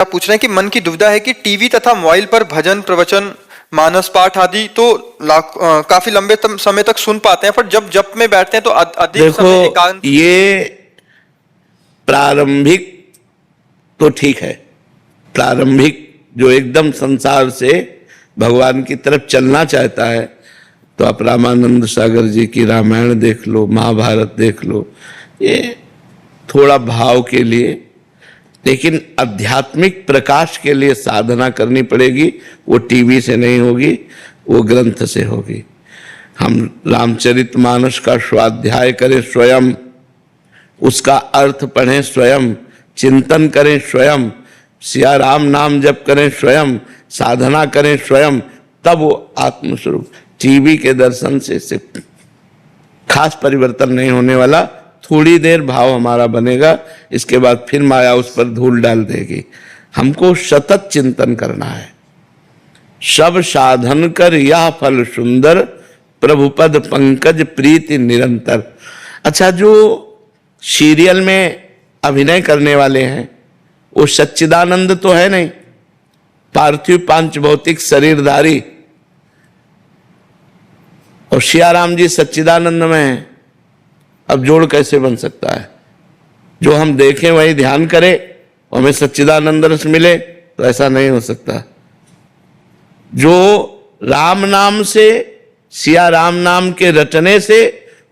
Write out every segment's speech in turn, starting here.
आप पूछ रहे हैं कि मन की दुविधा है कि टीवी तथा मोबाइल पर भजन प्रवचन मानस पाठ आदि तो काफी लंबे समय तक सुन पाते हैं, पर जब जप में बैठते हैं तो अधिक समय एकांत। ये प्रारंभिक तो ठीक है, प्रारंभिक जो एकदम संसार से भगवान की तरफ चलना चाहता है तो आप रामानंद सागर जी की रामायण देख लो, महाभारत देख लो, ये थोड़ा भाव के लिए, लेकिन आध्यात्मिक प्रकाश के लिए साधना करनी पड़ेगी। वो टीवी से नहीं होगी, वो ग्रंथ से होगी। हम रामचरितमानस का स्वाध्याय करें स्वयं, उसका अर्थ पढ़ें स्वयं, चिंतन करें स्वयं, सिया राम नाम जप करें स्वयं, साधना करें स्वयं, तब वो आत्मस्वरूप। टीवी के दर्शन से खास परिवर्तन नहीं होने वाला। थोड़ी देर भाव हमारा बनेगा, इसके बाद फिर माया उस पर धूल डाल देगी। हमको सतत चिंतन करना है। सब साधन कर यह फल सुंदर, प्रभुपद पंकज प्रीति निरंतर। अच्छा, जो सीरियल में अभिनय करने वाले हैं वो सच्चिदानंद तो है नहीं, पार्थिव पांच भौतिक शरीरधारी, और सियाराम जी सच्चिदानंद में है। अब जोड़ कैसे बन सकता है? जो हम देखें वही ध्यान करें और हमें सच्चिदानंद रस मिले, तो ऐसा नहीं हो सकता। जो राम नाम से, सिया राम नाम के रटने से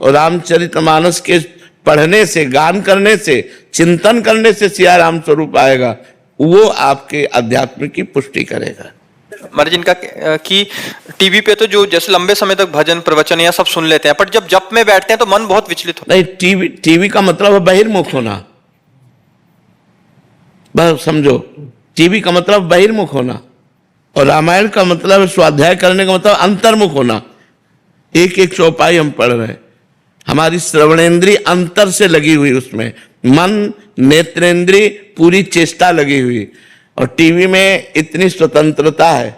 और रामचरितमानस के पढ़ने से, गान करने से, चिंतन करने से सिया राम स्वरूप आएगा, वो आपके अध्यात्म की पुष्टि करेगा। महाराज इनका कि टीवी पे तो जो जैसे लंबे समय तक भजन प्रवचन या सब सुन लेते हैं, पर जब जप में बैठते हैं तो मन बहुत विचलित होता है। नहीं, टीवी का मतलब है बहिर्मुख होना। बस समझो, टीवी का मतलब बहिर्मुख होना, और रामायण का मतलब स्वाध्याय करने का मतलब अंतर्मुख होना। एक एक चौपाई हम पढ़ रहे हैं, हमारी श्रवणेंद्री अंतर से लगी हुई, उसमें मन नेत्रेंद्री पूरी चेष्टा लगी हुई। और टीवी में इतनी स्वतंत्रता है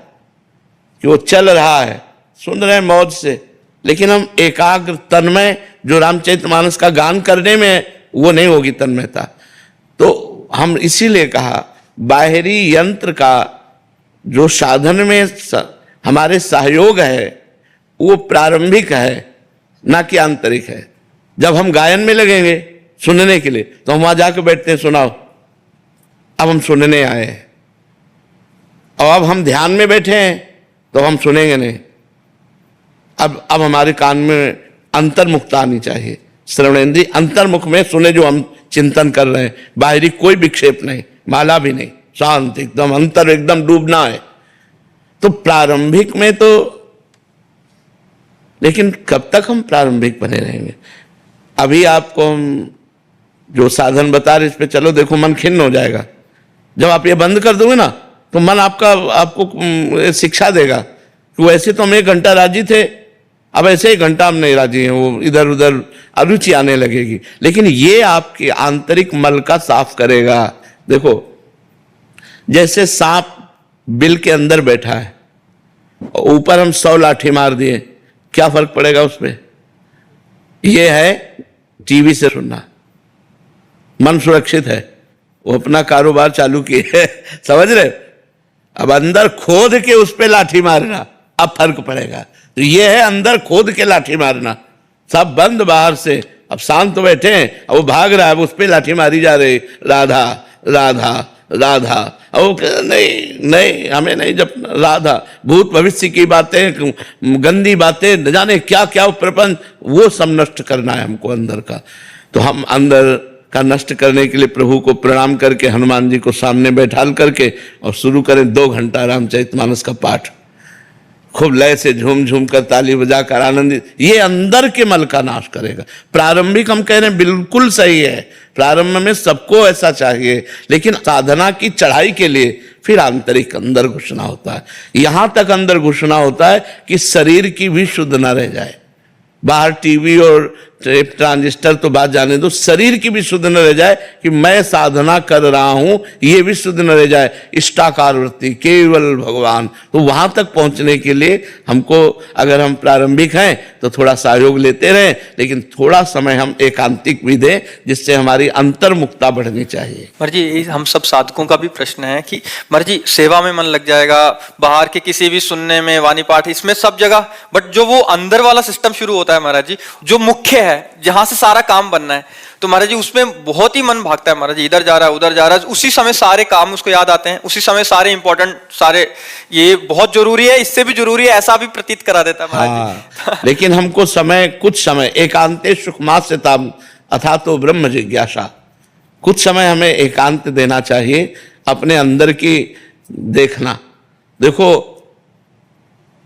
कि वो चल रहा है, सुन रहे हैं मौज से, लेकिन हम एकाग्र तन्मय जो रामचरितमानस का गान करने में, वो नहीं होगी तन्मयता। तो हम इसीलिए कहा बाहरी यंत्र का जो साधन में हमारे सहयोग है वो प्रारंभिक है, ना कि आंतरिक है। जब हम गायन में लगेंगे सुनने के लिए तो हम वहां जाकर बैठते हैं, सुनाओ, अब हम सुनने आए हैं। और अब हम ध्यान में बैठे हैं तो हम सुनेंगे नहीं। अब हमारे कान में अंतर्मुखता आनी चाहिए, श्रवणेंद्रिय अंतर्मुख में सुने जो हम चिंतन कर रहे हैं, बाहरी कोई विक्षेप नहीं, माला भी नहीं, शांत एकदम, अंतर एकदम डूबना है। तो प्रारंभिक में तो, लेकिन कब तक हम प्रारंभिक बने रहेंगे? अभी आपको हम जो साधन बता रहे इस पे चलो, देखो मन खिन्न हो जाएगा। जब आप ये बंद कर दोगे ना तो मन आपको शिक्षा देगा कि वैसे तो हम 1 घंटा राजी थे, अब ऐसे 1 घंटा हम नहीं राजी हैं, वो इधर उधर अरुचि आने लगेगी। लेकिन ये आपके आंतरिक मल का साफ करेगा। देखो, जैसे सांप बिल के अंदर बैठा है, ऊपर हम 100 लाठी मार दिए, क्या फर्क पड़ेगा उस पर? यह है टीवी से सुनना। मन सुरक्षित है, वो अपना कारोबार चालू किए है, समझ रहे? अब अंदर खोद के उस पे लाठी मारना, अब फर्क पड़ेगा। तो ये है अंदर खोद के लाठी मारना। सब बंद बाहर से, अब शांत तो बैठे हैं, अब वो भाग रहा है, उस पे लाठी मारी जा रही, राधा राधा राधा। अब नहीं हमें नहीं, जब राधा, भूत भविष्य की बातें, गंदी बातें, न जाने क्या क्या प्रपंच, वो सब नष्ट करना है हमको अंदर का। तो हम अंदर का नष्ट करने के लिए प्रभु को प्रणाम करके, हनुमान जी को सामने बैठाल करके और शुरू करें 2 घंटा रामचरितमानस का पाठ, खूब लय से झूम झूम कर, ताली बजाकर, आनंदित। ये अंदर के मल का नाश करेगा। प्रारंभिक हम कह रहे हैं बिल्कुल सही है, प्रारंभ में सबको ऐसा चाहिए, लेकिन साधना की चढ़ाई के लिए फिर आंतरिक अंदर घुसना होता है। यहां तक अंदर घुसना होता है कि शरीर की भी शुद्ध ना रह जाए। बाहर टीवी और टेप ट्रांजिस्टर तो बात जाने दो, शरीर की भी शुद्ध न रह जाए कि मैं साधना कर रहा हूं, ये भी शुद्ध न रह जाए। इष्टाकार वृत्ति, केवल भगवान। तो वहां तक पहुंचने के लिए हमको, अगर हम प्रारंभिक हैं तो थोड़ा सहयोग लेते रहें, लेकिन थोड़ा समय हम एकांतिक भी दें, जिससे हमारी अंतर्मुखता बढ़नी चाहिए। मर जी, हम सब साधकों का भी प्रश्न है कि मर जी सेवा में मन लग जाएगा, बाहर के किसी भी सुनने में, वाणी पाठ, इसमें सब जगह, बट जो वो अंदर वाला सिस्टम शुरू होता है महाराज जी, जो मुख्य है, जहां से सारा काम बनना है, तो महाराज जी उसमें बहुत ही मन भागता है महाराज जी, इधर जा रहा है उधर जा रहा है, उसी समय सारे काम उसको याद आते हैं, उसी समय सारे इंपॉर्टेंट, सारे ये बहुत जरूरी है, इससे भी जरूरी है, ऐसा भी प्रतीत करा देता है महाराज जी। लेकिन हमको समय, कुछ समय एकांते सुखमास्यताम अथा तो ब्रह्म जिज्ञासा, कुछ समय हमें एकांत देना चाहिए, अपने अंदर की देखना। देखो,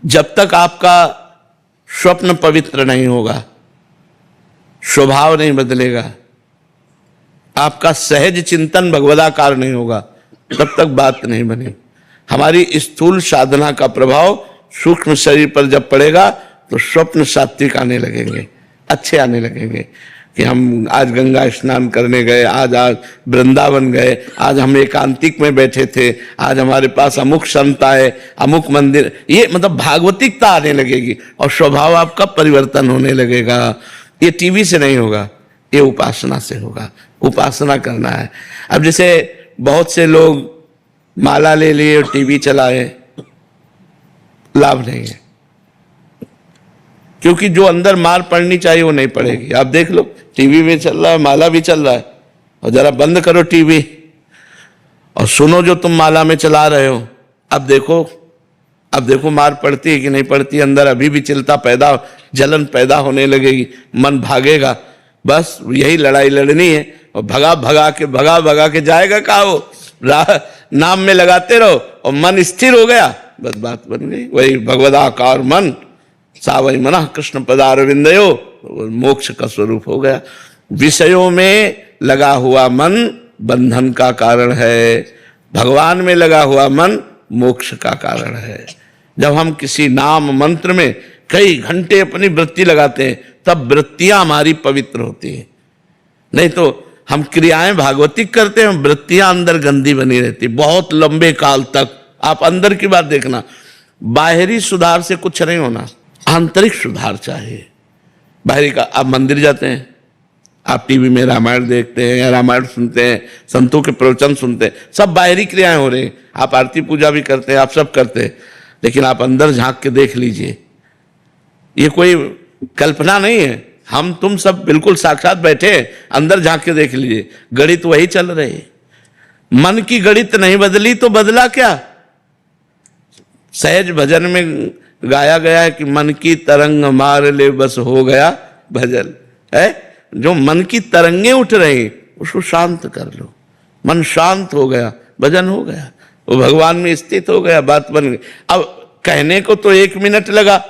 जब तक आपका स्वप्न पवित्र नहीं होगा, स्वभाव नहीं बदलेगा, आपका सहज चिंतन भगवदाकार नहीं होगा, तब तक बात नहीं बनी। हमारी स्थूल साधना का प्रभाव सूक्ष्म शरीर पर जब पड़ेगा तो स्वप्न सात्विक आने लगेंगे, अच्छे आने लगेंगे कि हम आज गंगा स्नान करने गए, आज वृंदावन गए, आज हम एकांतिक में बैठे थे, आज हमारे पास अमुक संत आए, अमुक मंदिर, ये मतलब भागवतिकता आने लगेगी और स्वभाव आपका परिवर्तन होने लगेगा। ये टीवी से नहीं होगा, ये उपासना से होगा। उपासना करना है। अब जैसे बहुत से लोग माला ले लिए और टीवी चलाए, लाभ नहीं है, क्योंकि जो अंदर मार पड़नी चाहिए वो नहीं पड़ेगी। आप देख लो, टीवी भी चल रहा है, माला भी चल रहा है, और जरा बंद करो टीवी और सुनो जो तुम माला में चला रहे हो। अब देखो मार पड़ती है कि नहीं पड़ती, अंदर अभी भी चिंता पैदा, जलन पैदा होने लगेगी, मन भागेगा, बस यही लड़ाई लड़नी है, और भगा के जाएगा कहाँ वो, नाम में लगाते रहो और मन स्थिर हो गया, बस बात बन गई। वही भगवदाकार मन, सा वही मना कृष्ण पदारविंदयो, मोक्ष का स्वरूप हो गया। विषयों में लगा हुआ मन बंधन का कारण है, भगवान में लगा हुआ मन मोक्ष का कारण है। जब हम किसी नाम मंत्र में कई घंटे अपनी वृत्ति लगाते हैं, तब वृत्तियां हमारी पवित्र होती हैं। नहीं तो हम क्रियाएं भागवतिक करते हैं, वृत्तियां अंदर गंदी बनी रहती बहुत लंबे काल तक। आप अंदर की बात देखना, बाहरी सुधार से कुछ नहीं होना, आंतरिक सुधार चाहिए। बाहरी का, आप मंदिर जाते हैं, आप टीवी में रामायण देखते हैं या रामायण सुनते हैं, संतों के प्रवचन सुनते हैं, सब बाहरी क्रियाएं हो रही हैं। आप आरती पूजा भी करते हैं, आप सब करते हैं, लेकिन आप अंदर झांक के देख लीजिए। ये कोई कल्पना नहीं है, हम तुम सब बिल्कुल साक्षात बैठे हैं, अंदर झांक के देख लीजिए, गणित वही चल रही है। मन की गणित नहीं बदली तो बदला क्या? सहज भजन में गाया गया है कि मन की तरंग मार ले बस हो गया भजन है। जो मन की तरंगे उठ रही उसको शांत कर लो, मन शांत हो गया, भजन हो गया, वो भगवान में स्थित हो गया, बात बन गई। अब कहने को तो 1 मिनट लगा,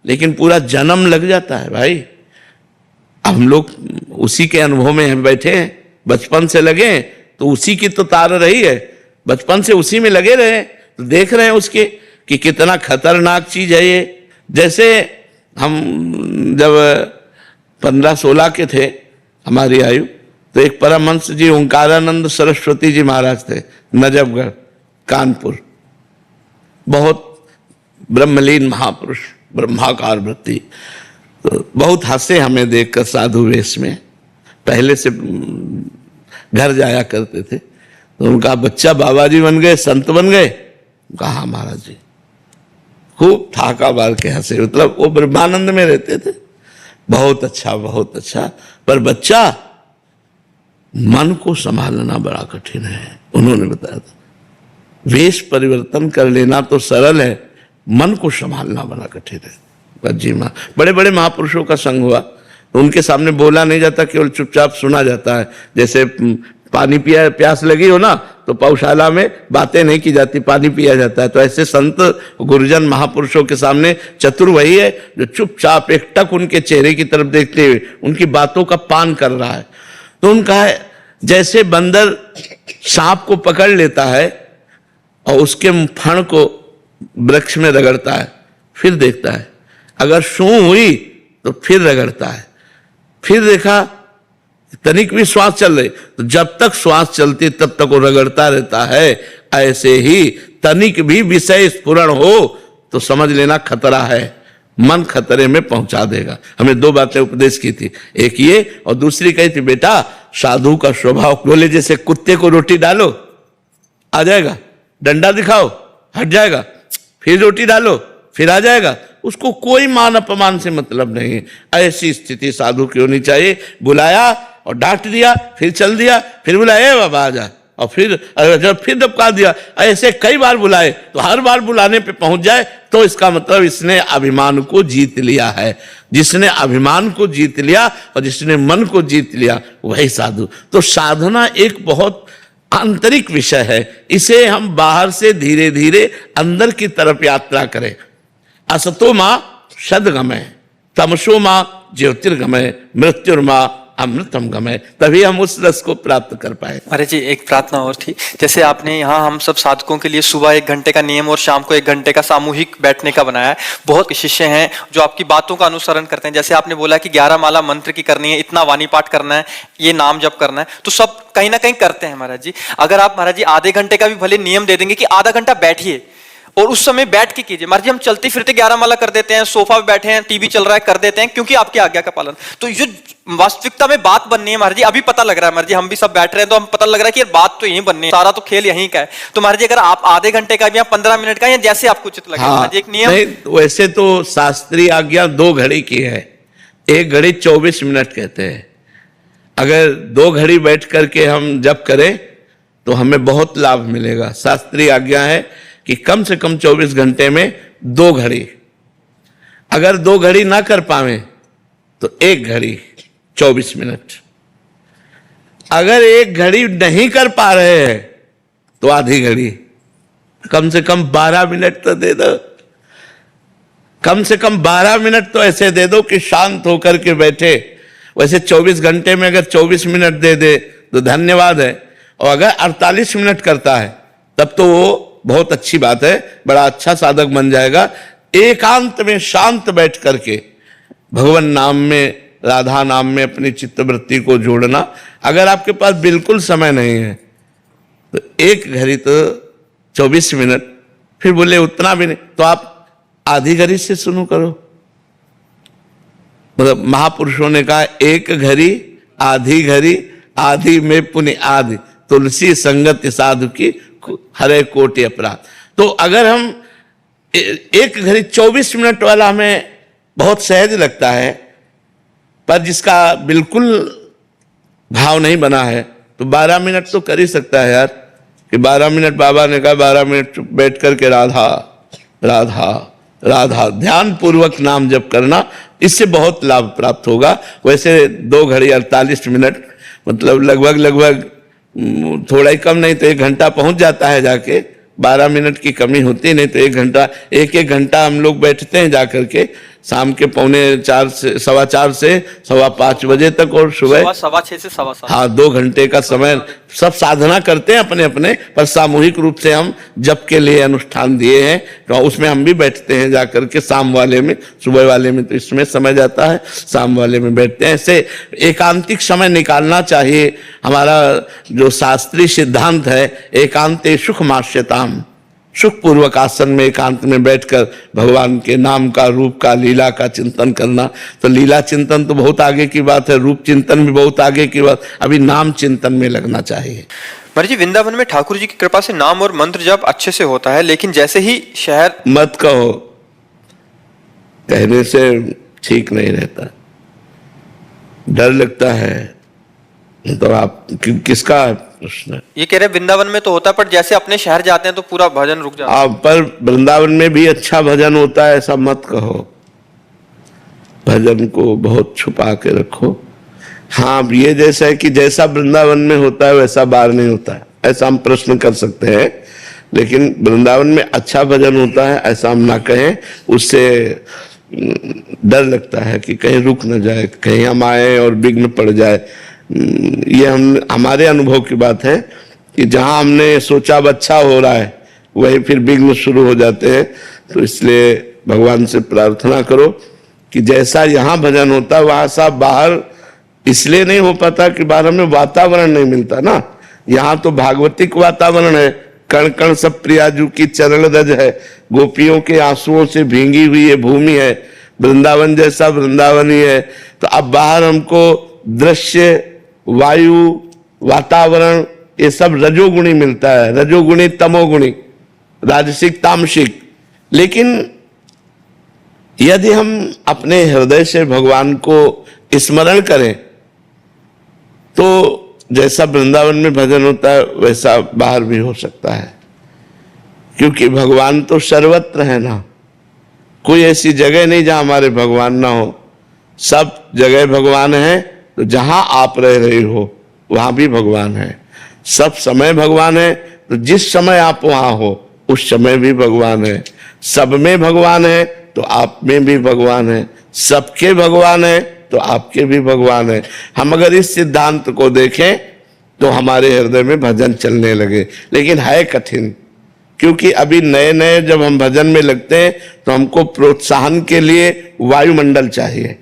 लेकिन पूरा जन्म लग जाता है भाई। अब हम लोग उसी के अनुभव में हम बैठे हैं, बचपन से लगे तो उसी की तो तार रही है, बचपन से उसी में लगे रहे तो देख रहे हैं उसके कि कितना खतरनाक चीज है ये। जैसे हम जब 15-16 के थे हमारी आयु, तो एक परमहंस जी ओंकारानंद सरस्वती जी महाराज थे, नजफगढ़ कानपुर, बहुत ब्रह्मलीन महापुरुष, ब्रह्माकार वृत्ति। तो बहुत हंसे हमें देखकर साधु वेश में, पहले से घर जाया करते थे। तो उनका बच्चा बाबा जी बन गए, संत बन गए। कहा महाराज जी, खूब ठाका मार के हंसे, मतलब वो ब्रह्मानंद में रहते थे। बहुत अच्छा, बहुत अच्छा, पर बच्चा मन को संभालना बड़ा कठिन है। उन्होंने बताया था, वेश परिवर्तन कर लेना तो सरल है, मन को संभालना बड़ा कठिन है। जी माँ, बड़े बड़े महापुरुषों का संग हुआ तो उनके सामने बोला नहीं जाता, केवल चुपचाप सुना जाता है। जैसे पानी पिया, प्यास लगी हो ना तो पौशाला में बातें नहीं की जाती, पानी पिया जाता है। तो ऐसे संत गुरुजन महापुरुषों के सामने चतुर वही है जो चुपचाप एकटक उनके चेहरे की तरफ देखते हुए उनकी बातों का पान कर रहा है। तो उनका है जैसे बंदर सांप को पकड़ लेता है और उसके फण को वृक्ष में रगड़ता है, फिर देखता है, अगर सूं हुई तो फिर रगड़ता है, फिर देखा तनिक भी श्वास चल रही, तो जब तक श्वास चलती तब तक वो रगड़ता रहता है। ऐसे ही तनिक भी विषय स्फुरण हो तो समझ लेना खतरा है, मन खतरे में पहुंचा देगा। हमें दो बातें उपदेश की थी, एक ये और दूसरी कही थी बेटा साधु का स्वभाव, बोले जैसे कुत्ते को रोटी डालो आ जाएगा, डंडा दिखाओ हट जाएगा, फिर रोटी डालो फिर आ जाएगा, उसको कोई मान अपमान से मतलब नहीं है। ऐसी स्थिति साधु की होनी चाहिए। बुलाया और डांट दिया, फिर चल दिया, फिर बुलाया बाबा आ जा, और फिर दबका दिया, ऐसे कई बार बुलाए तो हर बार बुलाने पे पहुंच जाए तो इसका मतलब इसने अभिमान को जीत लिया है। जिसने अभिमान को जीत लिया और जिसने मन को जीत लिया वही साधु। तो साधना एक बहुत आंतरिक विषय है, इसे हम बाहर से धीरे धीरे अंदर की तरफ यात्रा करें। असतो मां सद्गमय, तमसो मां ज्योतिर्गमय, मृत्युर्मां अमृतम गमय, तभी हम उस रस को प्राप्त कर पाए। अरे जी एक प्रार्थना और थी, जैसे आपने यहाँ हम सब साधकों के लिए सुबह 1 घंटे का नियम और शाम को 1 घंटे का सामूहिक बैठने का बनाया है। बहुत शिष्य हैं जो आपकी बातों का अनुसरण करते हैं। जैसे आपने बोला कि 11 माला मंत्र की करनी है, इतना वाणी पाठ करना है, ये नाम जप करना है, तो सब कहीं ना कहीं करते हैं महाराज जी। अगर आप महाराज जी आधे घंटे का भी भले नियम दे देंगे कि आधा घंटा बैठिए और उस समय बैठ के कीजिए। महाराज जी हम चलते फिरते 11 माला कर देते हैं, सोफा पे बैठे हैं, टीवी चल रहा है कर देते हैं, क्योंकि आपकी आज्ञा का पालन। तो जो वास्तविकता में बात बननी है महाराज जी, अभी पता लग रहा है महाराज जी, हम भी सब बैठ रहे हैं तो हम पता लग रहा है कि बात तो यही बननी है, सारा तो खेल यहीं का है। तो महाराज जी अगर आप आधे घंटे का या 15 मिनट का या जैसे आपको उचित लगे, हाँ, एक नियम। नहीं, वैसे तो शास्त्रीय आज्ञा 2 घड़ी की है, 1 घड़ी 24 मिनट कहते हैं। अगर 2 घड़ी बैठ करके हम जप करें तो हमें बहुत लाभ मिलेगा। शास्त्रीय आज्ञा है कि कम से कम 24 घंटे में 2 घड़ी, अगर 2 घड़ी ना कर पावे तो 1 घड़ी 24 मिनट, अगर 1 घड़ी नहीं कर पा रहे हैं तो आधी घड़ी, कम से कम 12 मिनट तो दे दो, कम से कम 12 मिनट तो ऐसे दे दो कि शांत होकर के बैठे। वैसे 24 घंटे में अगर 24 मिनट दे दे तो धन्यवाद है, और अगर 48 मिनट करता है तब तो वो बहुत अच्छी बात है, बड़ा अच्छा साधक बन जाएगा। एकांत में शांत बैठ करके भगवान नाम में, राधा नाम में अपनी चित्तवृत्ति को जोड़ना। अगर आपके पास बिल्कुल समय नहीं है तो 1 घड़ी तो 24 मिनट, फिर बोले उतना भी नहीं तो आप आधी घड़ी से शुरू करो। मतलब महापुरुषों ने कहा 1 घड़ी आधी घड़ी, आधी में पुण्य आदि, तुलसी संगत साधु की हरे कोटि अपराध। तो अगर हम 1 घड़ी 24 मिनट वाला हमें बहुत सहज लगता है, पर जिसका बिल्कुल भाव नहीं बना है तो 12 मिनट तो कर ही सकता है यार। कि 12 मिनट बाबा ने कहा 12 मिनट बैठ करके राधा राधा राधा ध्यान पूर्वक नाम जप करना, इससे बहुत लाभ प्राप्त होगा। वैसे 2 घड़ी 48 मिनट मतलब लगभग थोड़ा ही कम नहीं तो 1 घंटा पहुंच जाता है जाके। 12 मिनट की कमी होती नहीं तो 1 घंटा, 1 घंटा हम लोग बैठते हैं जाकर के शाम के 4:45 से 5:15 बजे तक, और सुबह 6:15 से 7:15। हाँ 2 घंटे का समय। सब साधना करते हैं अपने अपने, पर सामूहिक रूप से हम जप के लिए अनुष्ठान दिए हैं तो उसमें हम भी बैठते हैं जाकर के। शाम वाले में, सुबह वाले में तो इसमें समय जाता है, शाम वाले में बैठते हैं। ऐसे एकांतिक समय निकालना चाहिए। हमारा जो शास्त्रीय सिद्धांत है एकांते सुख मास्यताम, सुख पूर्वक आसन में एकांत में बैठकर भगवान के नाम का, रूप का, लीला का चिंतन करना। तो लीला चिंतन तो बहुत आगे की बात है, रूप चिंतन भी बहुत आगे की बात, अभी नाम चिंतन में लगना चाहिए। महाराज जी वृंदावन में ठाकुर जी की कृपा से नाम और मंत्र जप अच्छे से होता है, लेकिन जैसे ही शहर, मत कहो, कहने से ठीक नहीं रहता, डर लगता है। तो आप किसका प्रश्न है? ये कह रहे वृंदावन में तो होता है, पर जैसे अपने शहर जाते हैं तो पूरा भजन रुक जाता है। पर वृंदावन में भी अच्छा भजन होता है, ऐसा मत कहो। भजन को बहुत छुपा के रखो। हाँ ये जैसा है कि जैसा वृंदावन में होता है वैसा बाहर नहीं होता है, ऐसा हम प्रश्न कर सकते हैं। लेकिन वृंदावन में अच्छा भजन होता है ऐसा हम ना कहें, उससे डर लगता है कि कहीं रुक न जाए, कहीं हम आए और विघ्न पड़ जाए। ये हमारे अनुभव की बात है कि जहां हमने सोचा अब अच्छा हो रहा है वही फिर विघ्न शुरू हो जाते हैं। तो इसलिए भगवान से प्रार्थना करो कि जैसा यहाँ भजन होता है वहां सा बाहर इसलिए नहीं हो पाता कि बाहर हमें वातावरण नहीं मिलता ना। यहाँ तो भागवतिक वातावरण है, कण कण सब प्रियाजू की चरण रज है, गोपियों के आंसुओं से भींगी हुई ये भूमि है, वृंदावन जैसा वृंदावन ही है। तो अब बाहर हमको दृश्य, वायु, वातावरण ये सब रजोगुणी मिलता है, रजोगुणी तमोगुणी, राजसिक तामसिक। लेकिन यदि हम अपने हृदय से भगवान को स्मरण करें तो जैसा वृंदावन में भजन होता है वैसा बाहर भी हो सकता है, क्योंकि भगवान तो सर्वत्र है ना। कोई ऐसी जगह नहीं जहां हमारे भगवान ना हो, सब जगह भगवान है। तो जहां आप रह रहे हो वहां भी भगवान है, सब समय भगवान है। तो जिस समय आप वहां हो उस समय भी भगवान है। सब में भगवान है तो आप में भी भगवान है, सबके भगवान है तो आपके भी भगवान है। हम अगर इस सिद्धांत को देखें तो हमारे हृदय में भजन चलने लगे। लेकिन है कठिन, क्योंकि अभी नए नए जब हम भजन में लगते हैं तो हमको प्रोत्साहन के लिए वायुमंडल चाहिए।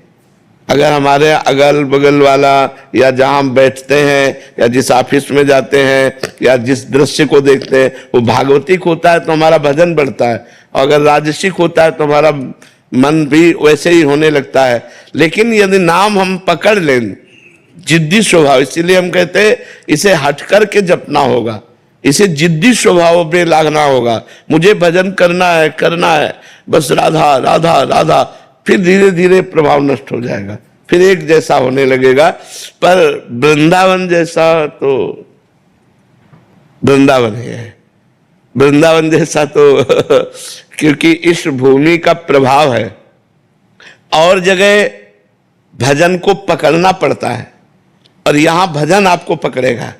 अगर हमारे अगल बगल वाला या जहां हम बैठते हैं या जिस ऑफिस में जाते हैं या जिस दृश्य को देखते हैं वो भागवतिक होता है तो हमारा भजन बढ़ता है, और अगर राजसिक होता है तो हमारा मन भी वैसे ही होने लगता है। लेकिन यदि नाम हम पकड़ लें, जिद्दी स्वभाव, इसीलिए हम कहते हैं इसे हट करके जपना होगा, इसे जिद्दी स्वभाव पे लागना होगा। मुझे भजन करना है, बस राधा राधा राधा, फिर धीरे धीरे प्रभाव नष्ट हो जाएगा, फिर एक जैसा होने लगेगा। पर वृंदावन जैसा तो वृंदावन ही है, वृंदावन जैसा तो क्योंकि इस भूमि का प्रभाव है। और जगह भजन को पकड़ना पड़ता है और यहां भजन आपको पकड़ेगा।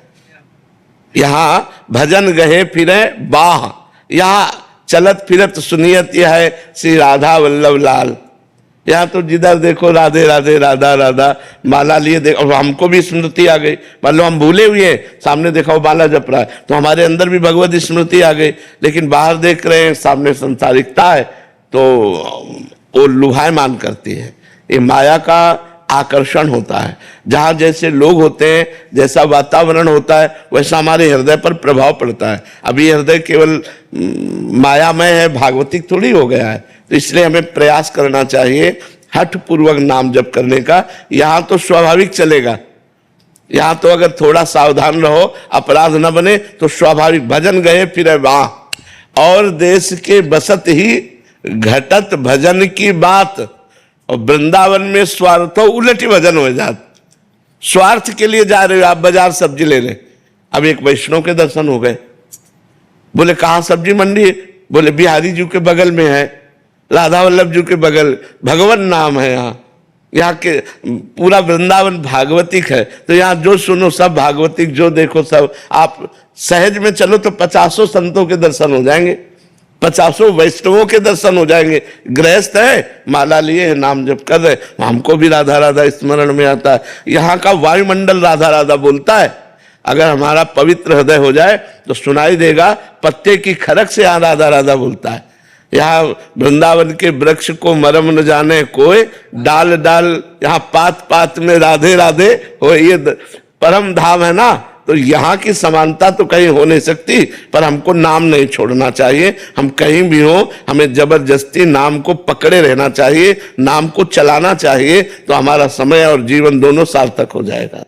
यहां भजन गहे फिरे बाह, यहां चलत फिरत सुनियत यह है श्री राधा वल्लभ लाल। यहाँ तो जिधर देखो राधे राधे राधा राधा, माला लिए देखो। और हमको भी स्मृति आ गई, मान लो हम भूले हुए हैं, सामने देखा वो माला जप रहा है तो हमारे अंदर भी भगवत स्मृति आ गई। लेकिन बाहर देख रहे हैं, सामने संसारिकता है तो वो लुभायमान करती है। ये माया का आकर्षण होता है। जहाँ जैसे लोग होते हैं, जैसा वातावरण होता है, वैसा हमारे हृदय पर प्रभाव पड़ता है। अभी हृदय केवल मायामय है, भागवतिक थोड़ी हो गया है। तो इसलिए हमें प्रयास करना चाहिए हठ पूर्वक नाम जप करने का। यहाँ तो स्वाभाविक चलेगा, यहाँ तो अगर थोड़ा सावधान रहो, अपराध न बने तो स्वाभाविक भजन गए फिर वहां। और देश के बसत ही घटत भजन की बात, और वृंदावन में स्वार्थ उलटी भजन हो जात। स्वार्थ के लिए जा रहे हो आप बाजार सब्जी लेने, अब एक वैष्णव के दर्शन हो गए, बोले कहाँ सब्जी मंडी है? बोले बिहारी जी के बगल में है, राधा वल्लभ जी के बगल, भगवान नाम है। यहाँ के पूरा वृंदावन भागवतिक है, तो यहाँ जो सुनो सब भागवतिक, जो देखो सब। आप सहज में चलो तो 50 संतों के दर्शन हो जाएंगे, 50 वैष्णवों के दर्शन हो जाएंगे। गृहस्थ है, माला लिए है, नाम जप कर रहे, हमको भी राधा राधा स्मरण में आता है। यहाँ का वायुमंडल राधा राधा बोलता है। अगर हमारा पवित्र हृदय हो जाए तो सुनाई देगा, पत्ते की खरक से यहाँ राधा राधा बोलता है। यहाँ वृंदावन के वृक्ष को मरम न जाने कोई, डाल डाल यहाँ पात पात में राधे राधे हो, ये परम धाम है ना। तो यहाँ की समानता तो कहीं हो नहीं सकती, पर हमको नाम नहीं छोड़ना चाहिए। हम कहीं भी हो, हमें जबरदस्ती नाम को पकड़े रहना चाहिए, नाम को चलाना चाहिए, तो हमारा समय और जीवन दोनों सार्थक हो जाएगा।